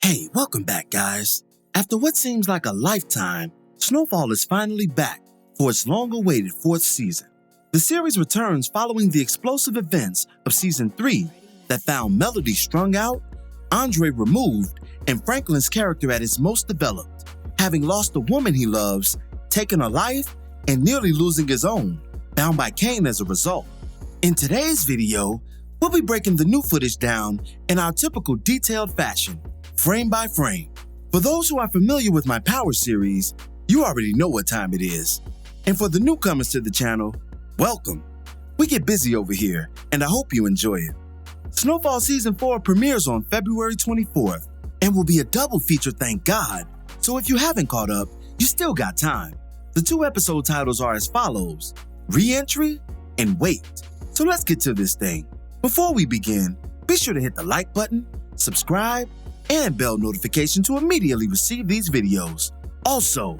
Hey, welcome back, guys. After what seems like a lifetime, Snowfall is finally back for its long-awaited fourth season. The series returns following the explosive events of Season 3 that found Melody strung out, Andre removed, and Franklin's character at its most developed, having lost the woman he loves, taken a life, and nearly losing his own, bound by Cain as a result. In today's video, we'll be breaking the new footage down in our typical detailed fashion, frame by frame. For those who are familiar with my Power series, you already know what time it is. And for the newcomers to the channel, welcome. We get busy over here, and I hope you enjoy it. Snowfall Season 4 premieres on February 24th, and will be a double feature, thank God. So if you haven't caught up, you still got time. The two episode titles are as follows: Re-Entry and Wait. So let's get to this thing. Before we begin, be sure to hit the like button, subscribe, and bell notification to immediately receive these videos. Also,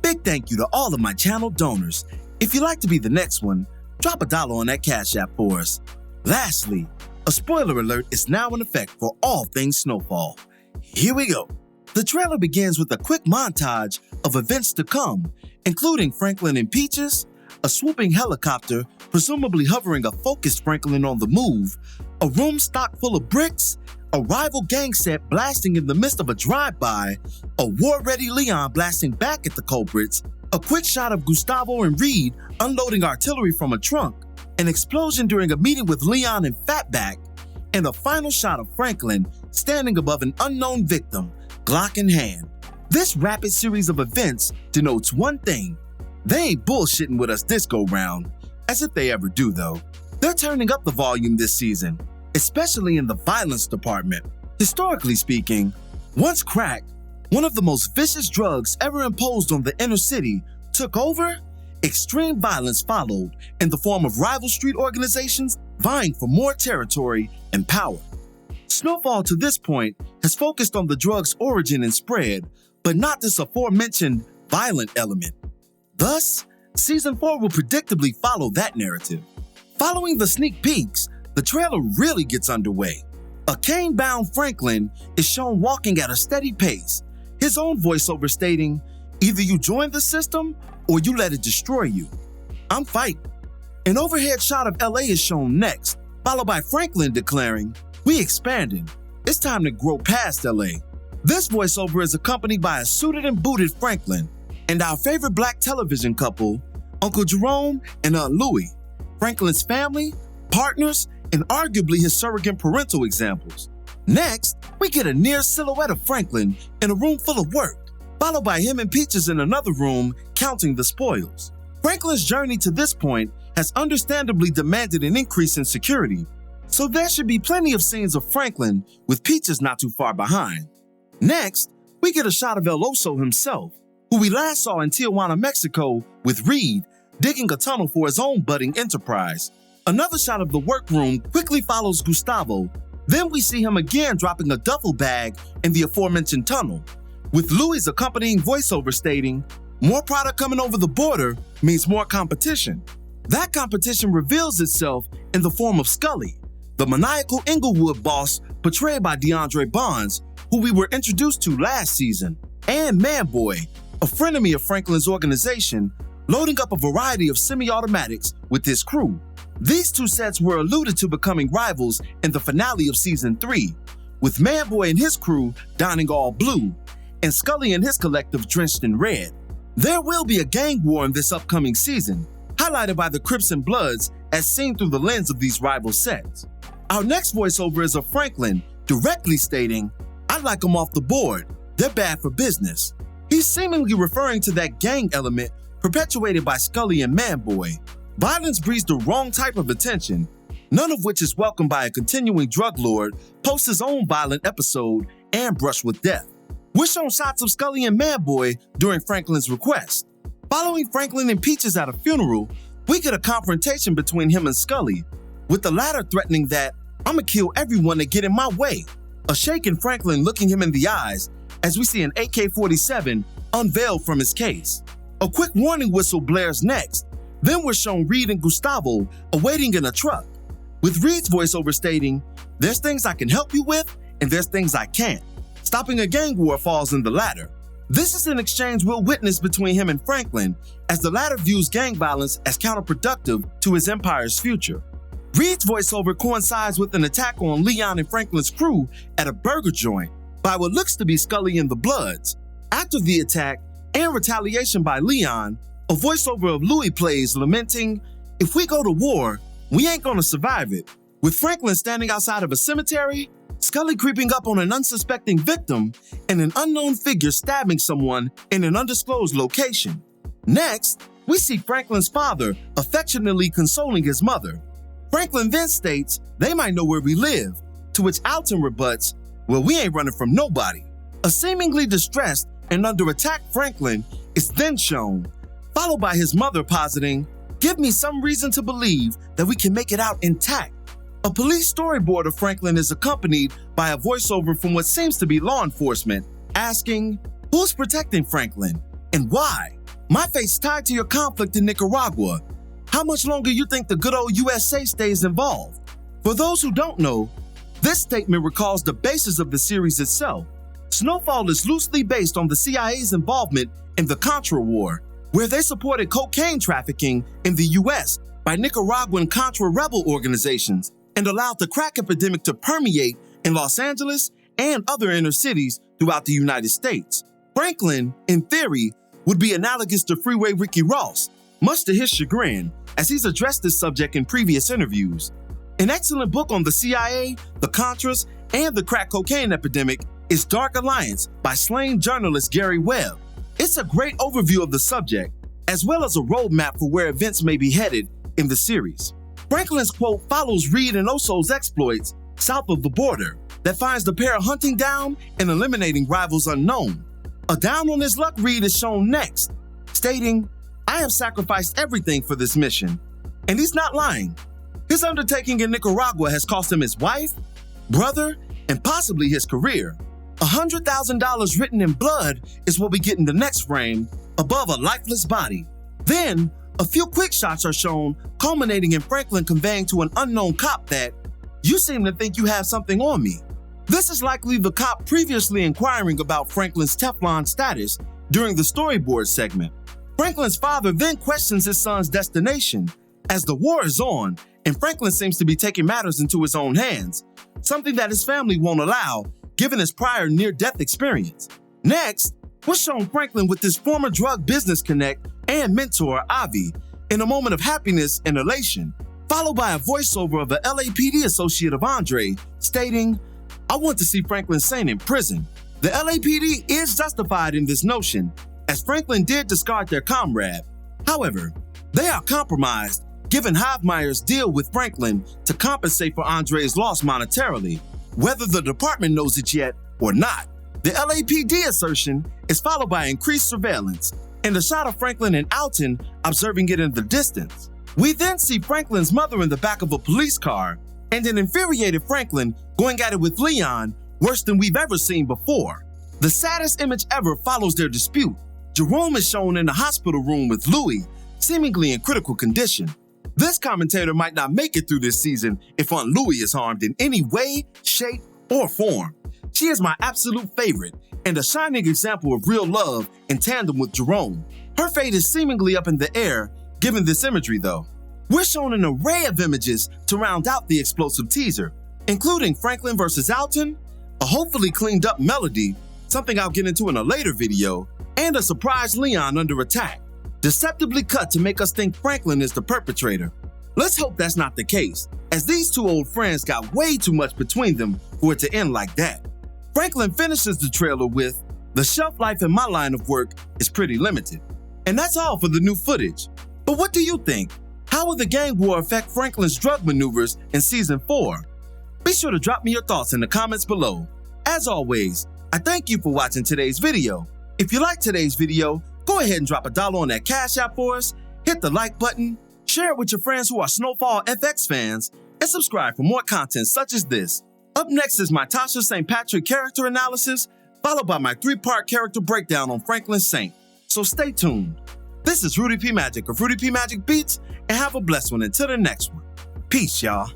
big thank you to all of my channel donors. If you'd like to be the next one, drop $1 on that Cash App for us. Lastly, a spoiler alert is now in effect for all things Snowfall. Here we go. The trailer begins with a quick montage of events to come, including Franklin and Peaches, a swooping helicopter presumably hovering a focused Franklin on the move, a room stocked full of bricks, a rival gang set blasting in the midst of a drive-by, a war-ready Leon blasting back at the culprits, a quick shot of Gustavo and Reed unloading artillery from a trunk, an explosion during a meeting with Leon and Fatback, and a final shot of Franklin standing above an unknown victim, Glock in hand. This rapid series of events denotes one thing: they ain't bullshitting with us this go-round, as if they ever do though. They're turning up the volume this season, especially in the violence department. Historically speaking, once crack, one of the most vicious drugs ever imposed on the inner city, took over, extreme violence followed in the form of rival street organizations vying for more territory and power. Snowfall to this point has focused on the drug's origin and spread, but not this aforementioned violent element. Thus, Season 4 will predictably follow that narrative. Following the sneak peeks, the trailer really gets underway. A cane-bound Franklin is shown walking at a steady pace, his own voiceover stating, "Either you join the system or you let it destroy you. I'm fighting." An overhead shot of LA is shown next, followed by Franklin declaring, "We expanding. It's time to grow past LA." This voiceover is accompanied by a suited and booted Franklin and our favorite black television couple, Uncle Jerome and Aunt Louie, Franklin's family, partners, and arguably his surrogate parental examples. Next, we get a near silhouette of Franklin in a room full of work, followed by him and Peaches in another room counting the spoils. Franklin's journey to this point has understandably demanded an increase in security, so there should be plenty of scenes of Franklin with Peaches not too far behind. Next, we get a shot of El Oso himself, who we last saw in Tijuana, Mexico, with Reed digging a tunnel for his own budding enterprise. Another shot of the workroom quickly follows Gustavo. Then we see him again dropping a duffel bag in the aforementioned tunnel, with Louie's accompanying voiceover stating, "More product coming over the border means more competition." That competition reveals itself in the form of Scully, the maniacal Inglewood boss portrayed by DeAndre Bonds, who we were introduced to last season, and Manboy, a frenemy of Franklin's organization, loading up a variety of semi-automatics with his crew. These two sets were alluded to becoming rivals in the finale of Season 3, with Manboy and his crew donning all blue, and Scully and his collective drenched in red. There will be a gang war in this upcoming season, highlighted by the Crips and Bloods as seen through the lens of these rival sets. Our next voiceover is of Franklin directly stating, "I'd like them off the board. They're bad for business." He's seemingly referring to that gang element perpetuated by Scully and Manboy. Violence breeds the wrong type of attention, none of which is welcomed by a continuing drug lord post his own violent episode and brush with death. We're shown shots of Scully and Manboy during Franklin's request. Following Franklin and Peaches at a funeral, we get a confrontation between him and Scully, with the latter threatening that, "I'ma kill everyone that get in my way." A shaken Franklin looking him in the eyes as we see an AK-47 unveiled from his case. A quick warning whistle blares next. Then we're shown Reed and Gustavo awaiting in a truck, with Reed's voiceover stating, "There's things I can help you with, and there's things I can't. Stopping a gang war falls in the latter. This is an exchange we'll witness between him and Franklin, as the latter views gang violence as counterproductive to his empire's future. Reed's voiceover coincides with an attack on Leon and Franklin's crew at a burger joint by what looks to be Scully and the Bloods. After the attack and retaliation by Leon, a voiceover of Louis plays, lamenting, "If we go to war, we ain't gonna survive it." With Franklin standing outside of a cemetery, Scully creeping up on an unsuspecting victim, and an unknown figure stabbing someone in an undisclosed location. Next, we see Franklin's father affectionately consoling his mother. Franklin then states they might know where we live, to which Alton rebuts, "Well, we ain't running from nobody." A seemingly distressed and under attack Franklin is then shown, followed by his mother positing, "Give me some reason to believe that we can make it out intact." A police storyboard of Franklin is accompanied by a voiceover from what seems to be law enforcement, asking, "Who's protecting Franklin and why? My fate's tied to your conflict in Nicaragua. How much longer you think the good old USA stays involved?" For those who don't know, this statement recalls the basis of the series itself. Snowfall is loosely based on the CIA's involvement in the Contra War, where they supported cocaine trafficking in the US by Nicaraguan Contra rebel organizations and allowed the crack epidemic to permeate in Los Angeles and other inner cities throughout the United States. Franklin, in theory, would be analogous to Freeway Ricky Ross, much to his chagrin, as he's addressed this subject in previous interviews. An excellent book on the CIA, the Contras, and the crack cocaine epidemic is Dark Alliance by slain journalist Gary Webb. It's a great overview of the subject, as well as a roadmap for where events may be headed in the series. Franklin's quote follows Reed and Oso's exploits south of the border that finds the pair hunting down and eliminating rivals unknown. A down on his luck Reed is shown next, stating, "I have sacrificed everything for this mission." And he's not lying. His undertaking in Nicaragua has cost him his wife, brother, and possibly his career. $100,000 written in blood is what we get in the next frame, above a lifeless body. Then, a few quick shots are shown, culminating in Franklin conveying to an unknown cop that, "You seem to think you have something on me." This is likely the cop previously inquiring about Franklin's Teflon status during the storyboard segment. Franklin's father then questions his son's destination, as the war is on and Franklin seems to be taking matters into his own hands, something that his family won't allow, given his prior near-death experience. Next, we're shown Franklin with his former drug business connect and mentor, Avi, in a moment of happiness and elation, followed by a voiceover of an LAPD associate of Andre, stating, "I want to see Franklin Saint in prison." The LAPD is justified in this notion, as Franklin did discard their comrade. However, they are compromised, given Hofmeyer's deal with Franklin to compensate for Andre's loss monetarily, whether the department knows it yet or not. The LAPD assertion is followed by increased surveillance, and a shot of Franklin and Alton observing it in the distance. We then see Franklin's mother in the back of a police car, and an infuriated Franklin going at it with Leon, worse than we've ever seen before. The saddest image ever follows their dispute. Jerome is shown in the hospital room with Louis, seemingly in critical condition. This commentator might not make it through this season if Aunt Louis is harmed in any way, shape, or form. She is my absolute favorite, and a shining example of real love in tandem with Jerome. Her fate is seemingly up in the air, given this imagery though. We're shown an array of images to round out the explosive teaser, including Franklin versus Alton, a hopefully cleaned up melody, something I'll get into in a later video, and a surprise Leon under attack, deceptively cut to make us think Franklin is the perpetrator. Let's hope that's not the case, as these two old friends got way too much between them for it to end like that. Franklin finishes the trailer with, "The shelf life in my line of work is pretty limited." And that's all for the new footage. But what do you think? How will the gang war affect Franklin's drug maneuvers in Season 4? Be sure to drop me your thoughts in the comments below. As always, I thank you for watching today's video. If you liked today's video, go ahead and drop $1 on that Cash App for us, hit the like button, share it with your friends who are Snowfall FX fans, and subscribe for more content such as this. Up next is my Tasha St. Patrick character analysis, followed by my 3-part character breakdown on Franklin Saint. So stay tuned. This is Rudy P. Magic of Rudy P. Magic Beats, and have a blessed one until the next one. Peace, y'all.